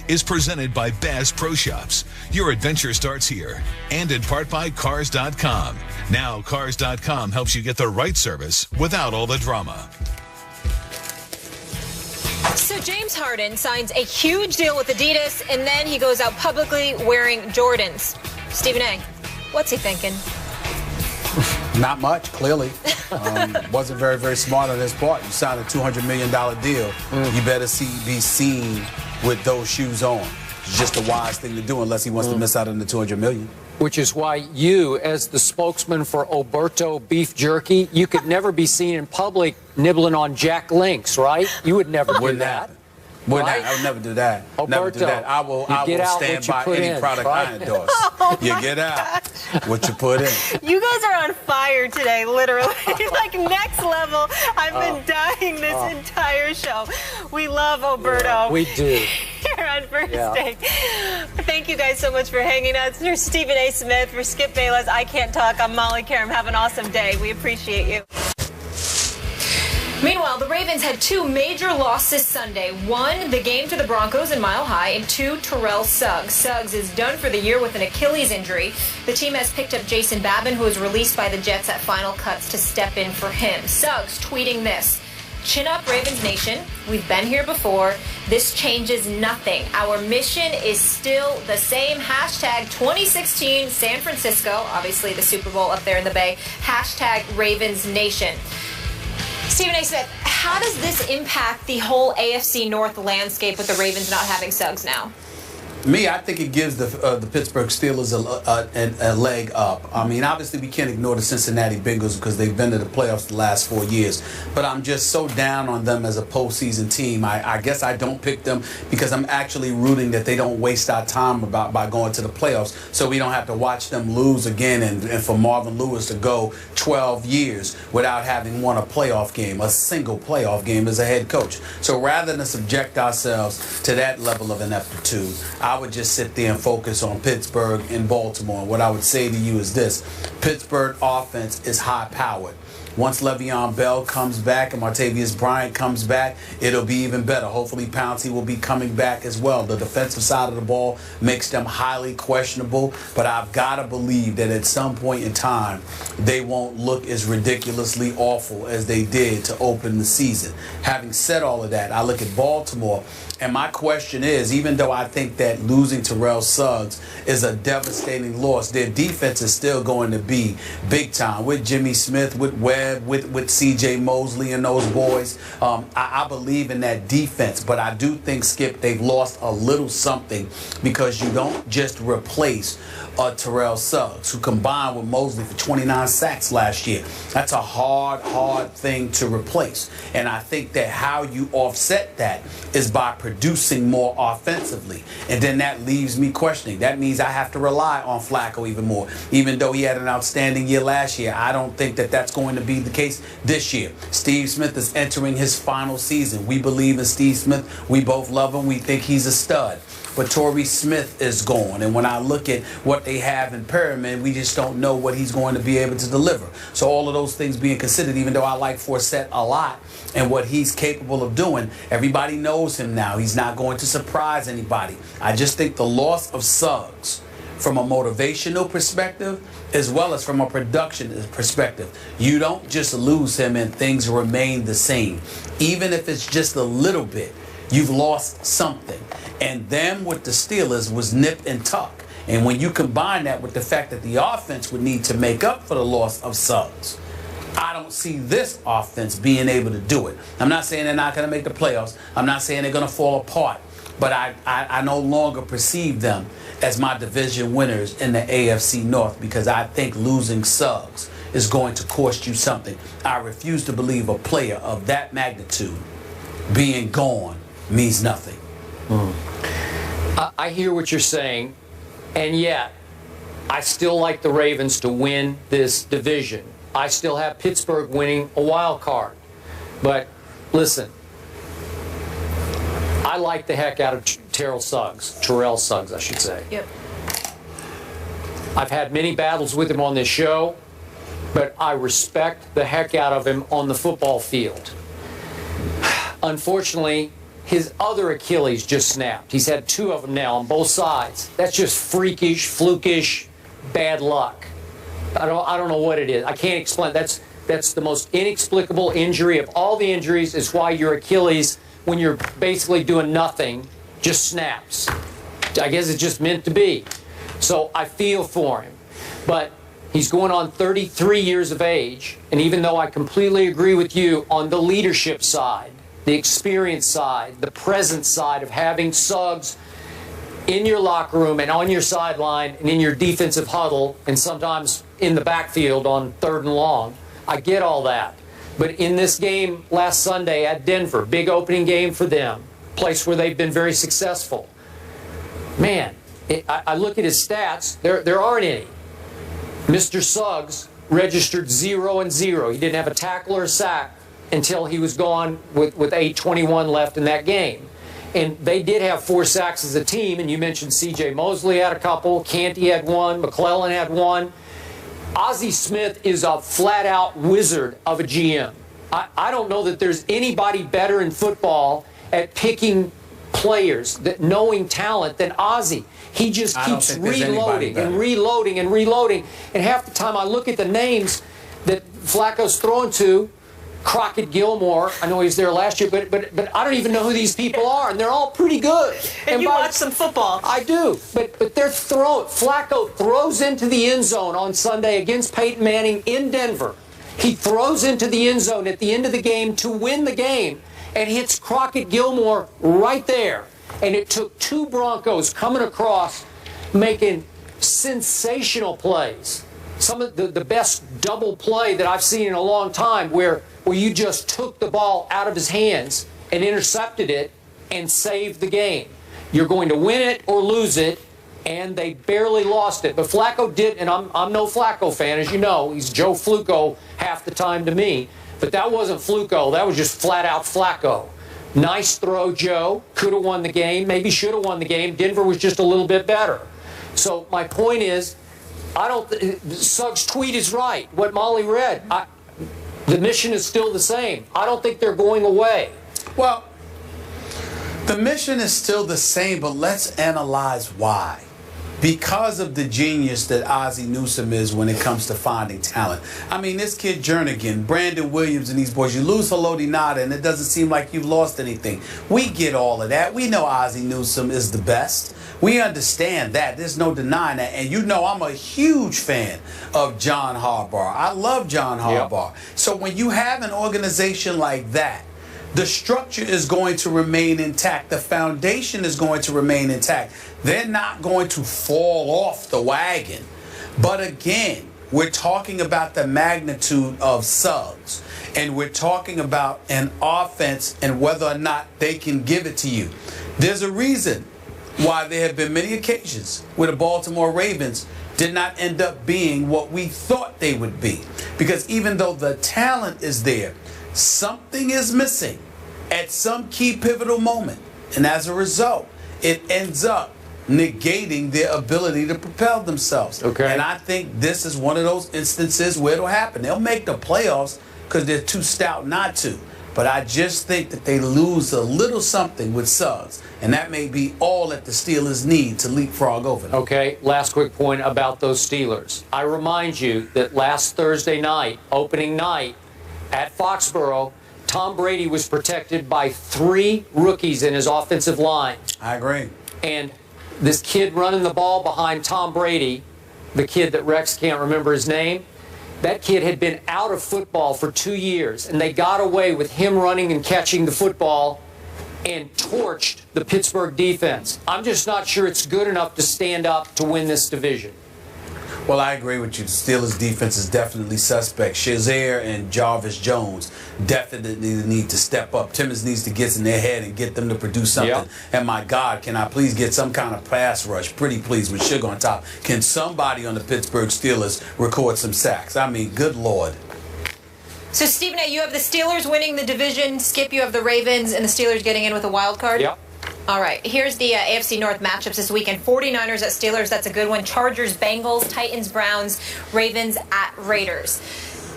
is presented by Bass Pro Shops. Your adventure starts here. And in part by Cars.com. Now, Cars.com helps you get the right service without all the drama. So James Harden signs a huge deal with Adidas, and then he goes out publicly wearing Jordans. Stephen A., what's he thinking? Not much, clearly. Wasn't very, very smart on his part. You signed a $200 million deal. You better be seen with those shoes on. It's just a wise thing to do unless he wants to miss out on the $200 million. Which is why you, as the spokesman for Oberto Beef Jerky, you could never be seen in public nibbling on Jack Links, right? You would never do that. I would never do that. Never do that. I will stand by any product I endorse. You get out what you put in. You guys are on fire today, literally. Like next level. I've been dying this entire show. We love Oberto. Yeah, we do. Here on First Take. Thank you guys so much for hanging out. For Stephen A. Smith, for Skip Bayless, I Can't Talk. I'm Molly Karam. Have an awesome day. We appreciate you. Meanwhile, the Ravens had two major losses Sunday. One, the game to the Broncos in Mile High, and two, Terrell Suggs. Suggs is done for the year with an Achilles injury. The team has picked up Jason Babin, who was released by the Jets at Final Cuts, to step in for him. Suggs tweeting this: "Chin up, Ravens Nation. We've been here before. This changes nothing. Our mission is still the same. Hashtag 2016 San Francisco." Obviously, the Super Bowl up there in the Bay. Hashtag Ravens Nation. Stephen A. Smith, how does this impact the whole AFC North landscape with the Ravens not having Suggs now? I think it gives the Pittsburgh Steelers a leg up. I mean, obviously we can't ignore the Cincinnati Bengals because they've been to the playoffs the last 4 years. But I'm just so down on them as a postseason team. I guess I don't pick them because I'm actually rooting that they don't waste our time by going to the playoffs, so we don't have to watch them lose again and for Marvin Lewis to go 12 years without having won a playoff game, a single playoff game as a head coach. So rather than subject ourselves to that level of ineptitude, I would just sit there and focus on Pittsburgh and Baltimore. And what I would say to you is this: Pittsburgh offense is high-powered. Once Le'Veon Bell comes back and Martavius Bryant comes back, it'll be even better. Hopefully Pouncey will be coming back as well. The defensive side of the ball makes them highly questionable, but I've got to believe that at some point in time, they won't look as ridiculously awful as they did to open the season. Having said all of that, I look at Baltimore, and my question is, even though I think that losing Terrell Suggs is a devastating loss, their defense is still going to be big time with Jimmy Smith, with Webb, with C.J. Mosley and those boys. I believe in that defense, but I do think, Skip, they've lost a little something because you don't just replace Terrell Suggs, who combined with Mosley for 29 sacks last year. That's a hard thing to replace. And I think that how you offset that is by producing more offensively. And then that leaves me questioning. That means I have to rely on Flacco even more. Even though he had an outstanding year last year, I don't think that that's going to be the case this year. Steve Smith is entering his final season. We believe in Steve Smith. We both love him. We think he's a stud. But Torrey Smith is gone. And when I look at what they have in Perriman, we just don't know what he's going to be able to deliver. So all of those things being considered, even though I like Forsett a lot and what he's capable of doing, everybody knows him now. He's not going to surprise anybody. I just think the loss of Suggs, from a motivational perspective as well as from a production perspective, you don't just lose him and things remain the same. Even if it's just a little bit, you've lost something. And them with the Steelers was nip and tuck. And when you combine that with the fact that the offense would need to make up for the loss of Suggs, I don't see this offense being able to do it. I'm not saying they're not going to make the playoffs. I'm not saying they're going to fall apart. But I no longer perceive them as my division winners in the AFC North because I think losing Suggs is going to cost you something. I refuse to believe a player of that magnitude being gone means nothing. I hear what you're saying, and yet I still like the Ravens to win this division. I still have Pittsburgh winning a wild card. But listen, I like the heck out of Terrell Suggs, I should say. Yep. I've had many battles with him on this show, but I respect the heck out of him on the football field. Unfortunately, his other Achilles just snapped. He's had 2 of them now on both sides. That's just freakish, flukish, bad luck. I don't know what it is. I can't explain. That's the most inexplicable injury of all the injuries. Is why your Achilles, when you're basically doing nothing, just snaps. I guess it's just meant to be. So I feel for him. But he's going on 33 years of age, and even though I completely agree with you on the leadership side, the experience side, the presence side of having Suggs in your locker room and on your sideline and in your defensive huddle and sometimes in the backfield on 3rd and long, I get all that. But in this game last Sunday at Denver, big opening game for them, place where they've been very successful, man, I look at his stats, there aren't any. Mr. Suggs registered 0-0. He didn't have a tackle or a sack until he was gone with 8:21 left in that game. And they did have 4 sacks as a team, and you mentioned C.J. Mosley had a couple, Canty had 1, McClellan had 1. Ozzie Smith is a flat-out wizard of a GM. I don't know that there's anybody better in football at picking players, that knowing talent, than Ozzie. He just keeps reloading and reloading and reloading. And half the time I look at the names that Flacco's throwing to, Crockett Gilmore, I know he was there last year, but I don't even know who these people are, and they're all pretty good. And you watch some football. I do, but they're throwing. Flacco throws into the end zone on Sunday against Peyton Manning in Denver. He throws into the end zone at the end of the game to win the game and hits Crockett Gilmore right there. And it took 2 Broncos coming across making sensational plays. Some of the best double play that I've seen in a long time where you just took the ball out of his hands and intercepted it and saved the game. You're going to win it or lose it, and they barely lost it. But Flacco did, and I'm no Flacco fan, as you know. He's Joe Fluco half the time to me. But that wasn't Fluco. That was just flat-out Flacco. Nice throw, Joe. Could have won the game. Maybe should have won the game. Denver was just a little bit better. So my point is, Suggs' tweet is right. What Molly read, the mission is still the same. I don't think they're going away. Well, the mission is still the same, but let's analyze why. Because of the genius that Ozzie Newsome is when it comes to finding talent. I mean, this kid Jernigan, Brandon Williams, and these boys, you lose Haloti Ngata, and it doesn't seem like you've lost anything. We get all of that. We know Ozzie Newsome is the best. We understand that. There's no denying that. And you know I'm a huge fan of John Harbaugh. I love John Harbaugh. Yep. So when you have an organization like that, the structure is going to remain intact. The foundation is going to remain intact. They're not going to fall off the wagon. But again, we're talking about the magnitude of Suggs. And we're talking about an offense and whether or not they can give it to you. There's a reason why there have been many occasions where the Baltimore Ravens did not end up being what we thought they would be. Because even though the talent is there, something is missing at some key pivotal moment. And as a result, it ends up negating their ability to propel themselves. Okay. And I think this is one of those instances where it'll happen. They'll make the playoffs because they're too stout not to. But I just think that they lose a little something with Suggs. And that may be all that the Steelers need to leapfrog over them. Okay, last quick point about those Steelers. I remind you that last Thursday night, opening night, at Foxborough, Tom Brady was protected by 3 rookies in his offensive line. I agree. And this kid running the ball behind Tom Brady, the kid that Rex can't remember his name, that kid had been out of football for 2 years, and they got away with him running and catching the football and torched the Pittsburgh defense. I'm just not sure it's good enough to stand up to win this division. Well, I agree with you. The Steelers' defense is definitely suspect. Shazier and Jarvis Jones definitely need to step up. Timmons needs to get in their head and get them to produce something. Yep. And my God, can I please get some kind of pass rush? Pretty please, with Sugar on top. Can somebody on the Pittsburgh Steelers record some sacks? I mean, good Lord. So, Stephen A., you have the Steelers winning the division. Skip, you have the Ravens and the Steelers getting in with a wild card? Yep. All right, here's the AFC North matchups this weekend. 49ers at Steelers, that's a good one. Chargers, Bengals, Titans, Browns, Ravens at Raiders.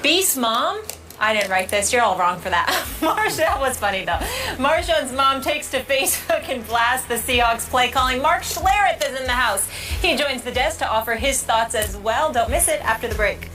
Beast Mom I didn't write this. You're all wrong for that. That was funny, though. Marshawn's mom takes to Facebook and blasts the Seahawks play calling. Mark Schlereth is in the house. He joins the desk to offer his thoughts as well. Don't miss it after the break.